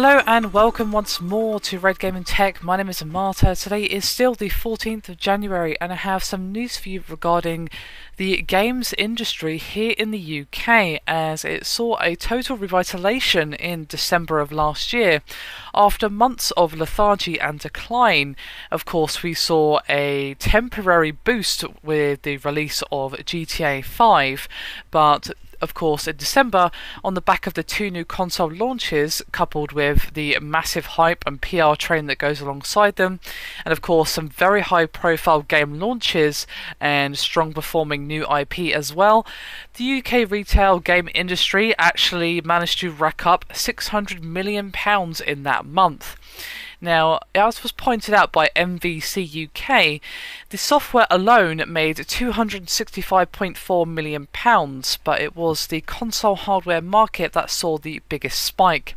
Hello and welcome once more to Red Gaming Tech. My name is Marta. Today is still the 14th of January and I have some news for you regarding the games industry here in the UK, as it saw a total revitalization in December of last year. After months of lethargy and decline, of course, we saw a temporary boost with the release of GTA 5, but of course, in December, on the back of the two new console launches, coupled with the massive hype and PR train that goes alongside them, and of course some very high profile game launches and strong performing new IP as well, the UK retail game industry actually managed to rack up £600 million in that month. Now, as was pointed out by MVC UK, the software alone made £265.4 million, but it was the console hardware market that saw the biggest spike,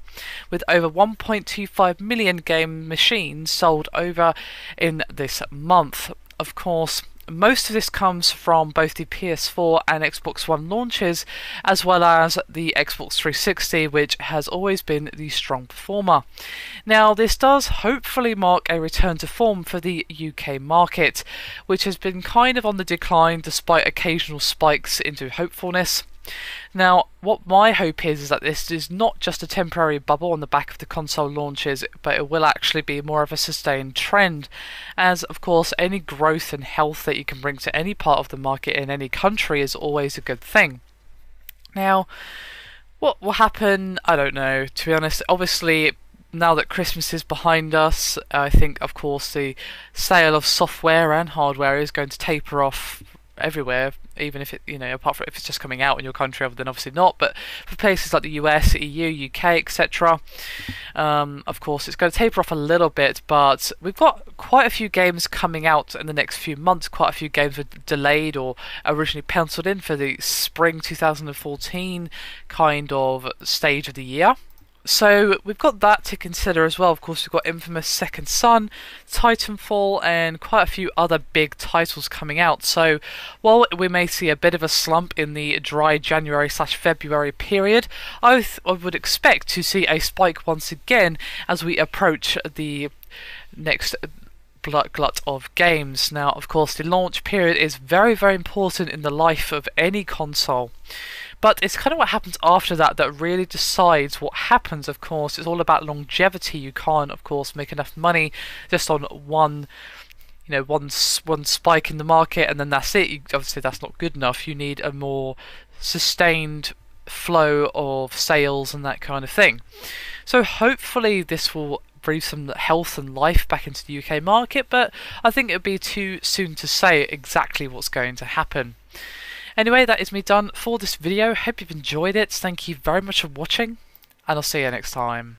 with over 1.25 million game machines sold over in this month. Of course, most of this comes from both the PS4 and Xbox One launches, as well as the Xbox 360, which has always been the strong performer. Now, this does hopefully mark a return to form for the UK market, which has been kind of on the decline despite occasional spikes into hopefulness. Now, what my hope is that this is not just a temporary bubble on the back of the console launches, but it will actually be more of a sustained trend, as of course any growth and health that you can bring to any part of the market in any country is always a good thing. Now, what will happen? I don't know, to be honest. Obviously, now that Christmas is behind us, I think of course the sale of software and hardware is going to taper off everywhere, even if it, apart from if it's just coming out in your country, other than obviously not, but for places like the US, EU, UK, etc., of course it's going to taper off a little bit, but we've got quite a few games coming out in the next few months. Quite a few games were delayed or originally penciled in for the spring 2014 kind of stage of the year. So we've got that to consider as well. Of course, we've got Infamous Second Son, Titanfall, and quite a few other big titles coming out. So while we may see a bit of a slump in the dry January/February period, I would expect to see a spike once again as we approach the next glut of games. Now, of course, the launch period is very, very important in the life of any console. But it's kind of what happens after that that really decides what happens. Of course, it's all about longevity. You can't, of course, make enough money just on one spike in the market and then that's it. Obviously, that's not good enough. You need a more sustained flow of sales and that kind of thing. So hopefully this will breathe some health and life back into the UK market, but I think it would be too soon to say exactly what's going to happen. Anyway, that is me done for this video. Hope you've enjoyed it. Thank you very much for watching, and I'll see you next time.